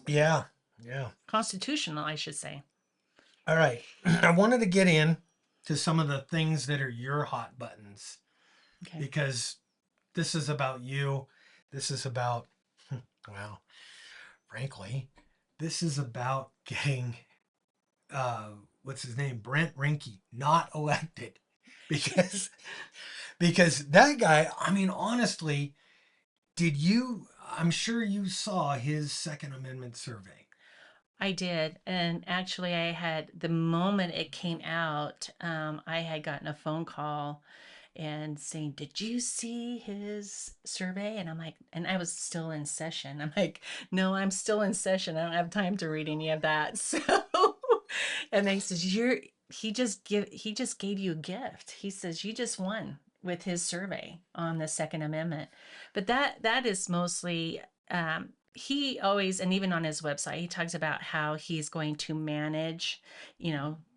Yeah. Yeah. Constitutional, I should say. All right. I wanted to get in to some of the things that are your hot buttons Okay. because this is about you. This is about, well, frankly, this is about getting, uh, what's his name? Brent Reinke not elected because, because that guy, I mean, honestly, did you, I'm sure you saw his Second Amendment survey. I did. And actually, I had, the moment it came out, I had gotten a phone call and saying, "Did you see his survey?" And I'm like, and I was still in session. I'm like, "No, I'm still in session. I don't have time to read any of that." So, and they says, he just gave you a gift. He says, "You just won with his survey on the Second Amendment." But that is mostly, he always, and even on his website, he talks about how he's going to manage,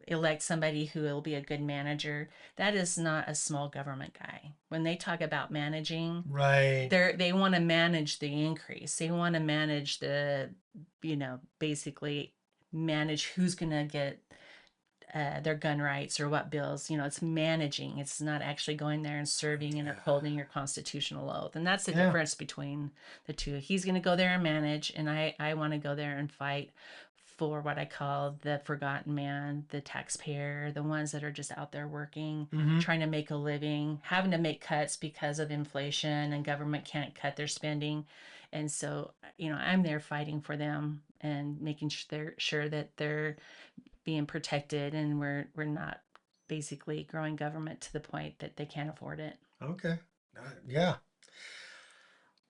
elect somebody who will be a good manager. That is not a small government guy. When they talk about managing, Right. they want to manage the increase. They want to manage basically manage who's going to get their gun rights or what bills. It's managing. It's not actually going there and serving and Yeah. upholding your constitutional oath. And that's the Yeah. difference between the two. He's going to go there and manage, and I want to go there and fight for what I call the forgotten man, the taxpayer, the ones that are just out there working, Mm-hmm. trying to make a living, having to make cuts because of inflation and government can't cut their spending. And so, I'm there fighting for them and making sure that they're being protected and we're not basically growing government to the point that they can't afford it. Okay. Yeah.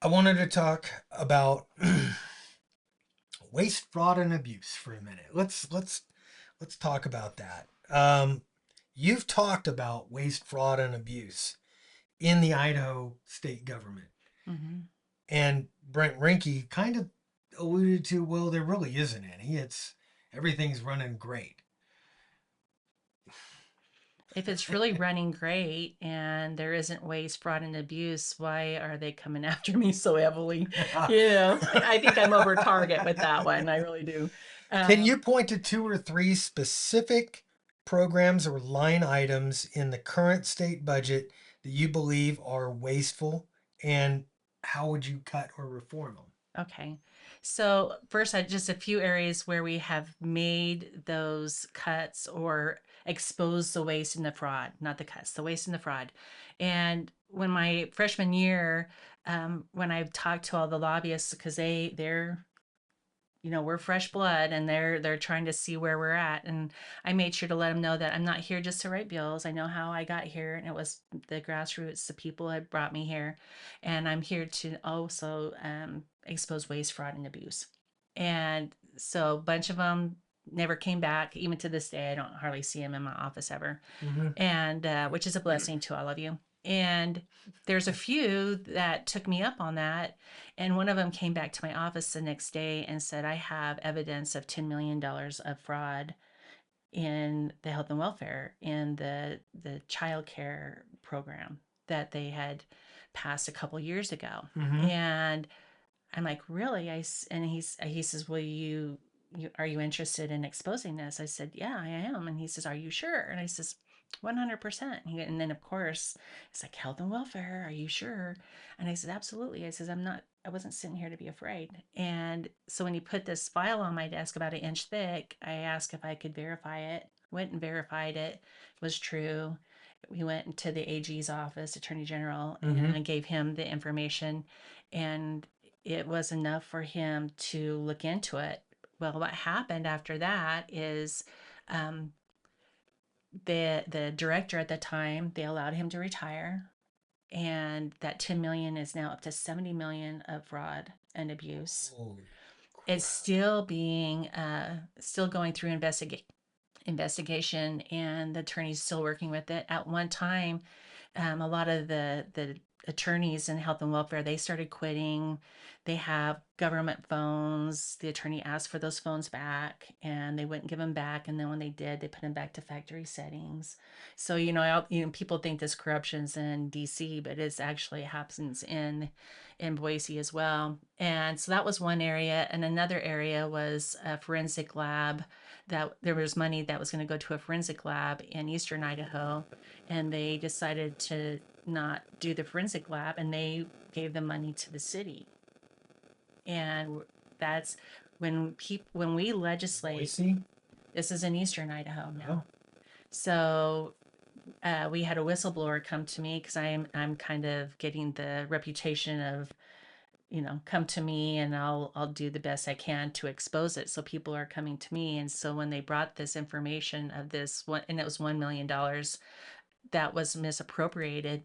I wanted to talk about waste, fraud, and abuse for a minute. Let's talk about that. You've talked about waste, fraud, and abuse in the Idaho state government, Mm-hmm. and Brent Reinke kind of alluded to, well, there really isn't any. It's everything's running great. If it's really running great and there isn't waste, fraud, and abuse, why are they coming after me so heavily? I think I'm over target with that one. I really do. Can you Um, point to two or three specific programs or line items in the current state budget that you believe are wasteful, and how would you cut or reform them? Okay. So first, just a few areas where we have made those cuts or exposed the waste and the fraud, not the cuts, the waste and the fraud. And when my freshman year, when I've talked to all the lobbyists, because they're we're fresh blood and they're trying to see where we're at, and I made sure to let them know that I'm not here just to write bills. I know how I got here, and it was the grassroots, the people had brought me here, and I'm here to also expose waste, fraud, and abuse. And so a bunch of them never came back. Even to this day, I don't hardly see them in my office ever, Mm-hmm. and which is a blessing to all of you. And there's a few that took me up on that. And one of them came back to my office the next day and said, "I have evidence of $10 million of fraud in the health and welfare in the child care program that they had passed a couple years ago." Mm-hmm. And I'm like, "Really?" And he says, "Well, you are you interested in exposing this?" I said, "Yeah, I am." And he says, "Are you sure?" And I says, 100%. And then of course it's like, "Health and welfare, are you sure?" And I said, "Absolutely." I says, I wasn't sitting here to be afraid." And so when he put this file on my desk about an inch thick, I asked if I could verify it. Went and verified it. It was true. We went to the AG's office, Attorney General, Mm-hmm. and I gave him the information, and it was enough for him to look into it. Well, what happened after that is, um, the director at the time, they allowed him to retire, and that 10 million is now up to 70 million of fraud and abuse. Holy It's crap. still going through investigation, and the attorney's still working with it. At one time, a lot of the attorneys in health and welfare, they started quitting. They have government phones. The attorney asked for those phones back and they wouldn't give them back. And then when they did, they put them back to factory settings. So, people think this corruption's in DC, but it's actually happens in Boise as well. And so that was one area. And another area was a forensic lab, that there was money that was going to go to a forensic lab in eastern Idaho. And they decided to not do the forensic lab, and they gave the money to the city. And that's when we legislate. Boise? This is in eastern Idaho now. Oh. So we had a whistleblower come to me because I'm kind of getting the reputation of, come to me and I'll do the best I can to expose it. So people are coming to me, and so when they brought this information of this one, and it was $1 million that was misappropriated.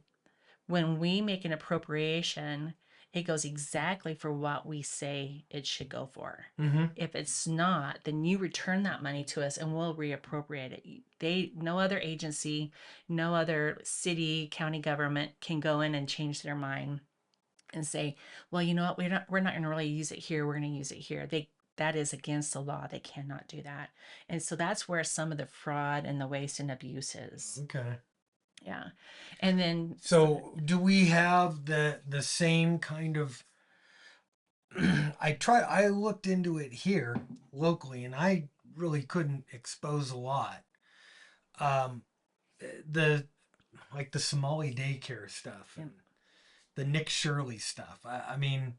When we make an appropriation, it goes exactly for what we say it should go for. Mm-hmm. If it's not, then you return that money to us and we'll reappropriate it. No other agency, no other city, county government can go in and change their mind and say, well, you know what, we're not going to really use it here. We're going to use it here. That is against the law. They cannot do that. And so that's where some of the fraud and the waste and abuse is. Okay. Yeah. And then So do we have the same kind of I looked into it here locally and I really couldn't expose a lot. Um the like the Somali daycare stuff and the Nick Shirley stuff. I mean,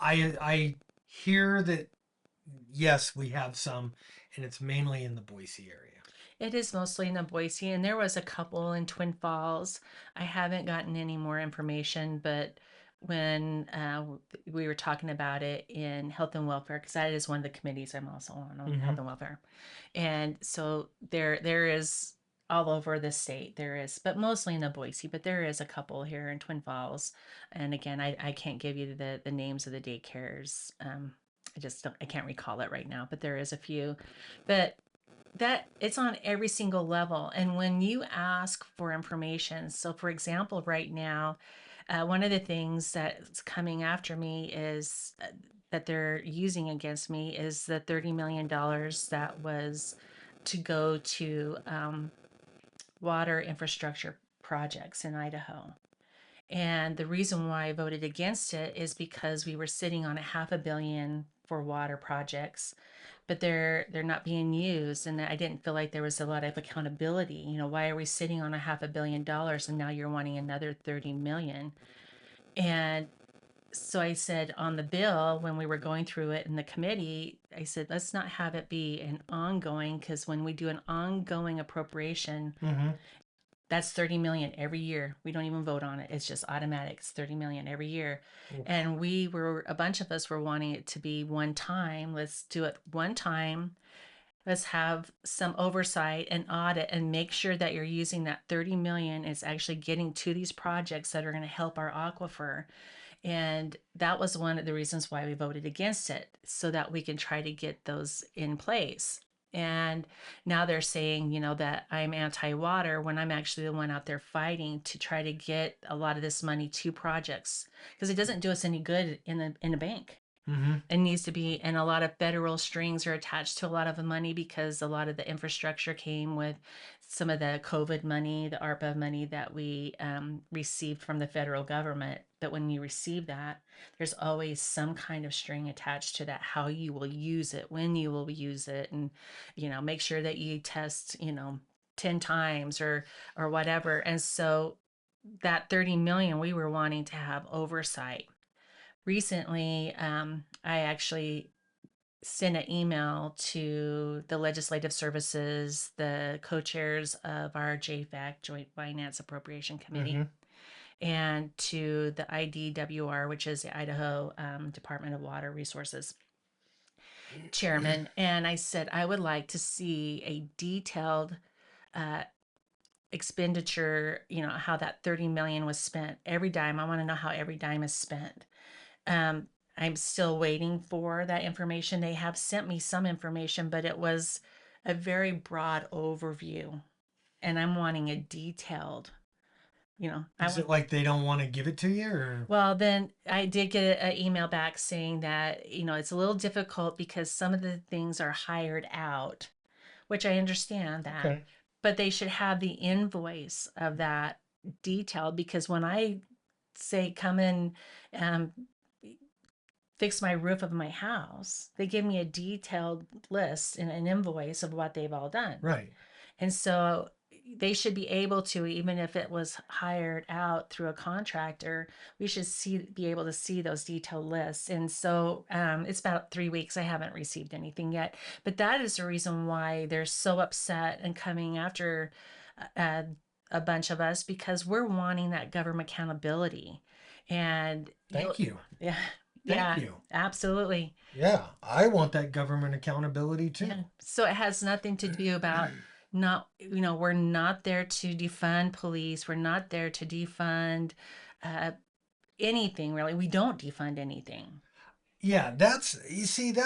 I hear that yes, we have some, and it's mainly in the Boise area. it is mostly in the Boise, and there was a couple in Twin Falls. I haven't gotten any more information, but when we were talking about it in health and welfare, because that is one of the committees I'm also on Mm-hmm. health and welfare, and so there is all over the state there is, but mostly in the Boise, but there is a couple here in Twin Falls. And again, I can't give you the names of the daycares. I just don't, I can't recall it right now, but there is a few. But that it's on every single level. And when you ask for information, so for example, right now, one of the things that's coming after me is that they're using against me is the $30 million that was to go to water infrastructure projects in Idaho. And the reason why I voted against it is because we were sitting on a $500 million for water projects, but they're not being used, and I didn't feel like there was a lot of accountability. Why are we sitting on a $500 million and now you're wanting another 30 million? And so I said on the bill, when we were going through it in the committee, I said, let's not have it be an ongoing, because when we do an ongoing appropriation, Mm-hmm. that's 30 million every year. We don't even vote on it. It's just automatic. It's 30 million every year. And a bunch of us were wanting it to be one time. Let's do it one time. Let's have some oversight and audit and make sure that you're using that 30 million is actually getting to these projects that are going to help our aquifer. And that was one of the reasons why we voted against it, so that we can try to get those in place. And now they're saying, that I'm anti-water when I'm actually the one out there fighting to try to get a lot of this money to projects, because it doesn't do us any good in the bank. Mm-hmm. It needs to be, and a lot of federal strings are attached to a lot of the money, because a lot of the infrastructure came with some of the COVID money, the ARPA money that we received from the federal government. But when you receive that, there's always some kind of string attached to that, how you will use it, when you will use it, and make sure that you test 10 times or whatever. And so that 30 million, we were wanting to have oversight. Recently, I actually sent an email to the legislative services, the co-chairs of our JFAC, Joint Finance Appropriation Committee, and to the IDWR, which is the Idaho Department of Water Resources chairman. And I said, I would like to see a detailed expenditure, how that 30 million was spent, every dime. I want to know how every dime is spent. I'm still waiting for that information. They have sent me some information, but it was a very broad overview, and I'm wanting a detailed You know, I Is want. it like they don't want to give it to you, or Well, then I did get an email back saying that, it's a little difficult because some of the things are hired out, which I understand that, okay, but they should have the invoice of that detailed because when I say come in and fix my roof of my house, they give me a detailed list and an invoice of what they've all done. right? And so they should be able to, even if it was hired out through a contractor, we should be able to see those detailed lists. And so it's about 3 weeks. I haven't received anything yet, but that is the reason why they're so upset and coming after uh, a bunch of us because we're wanting that government accountability. And Thank you, yeah, thank yeah, you. absolutely. Yeah, I want that government accountability Yeah. too. So it has nothing to do about not, we're not there to defund police. We're not there to defund uh, anything really. We don't defund anything. Yeah, that's you see that.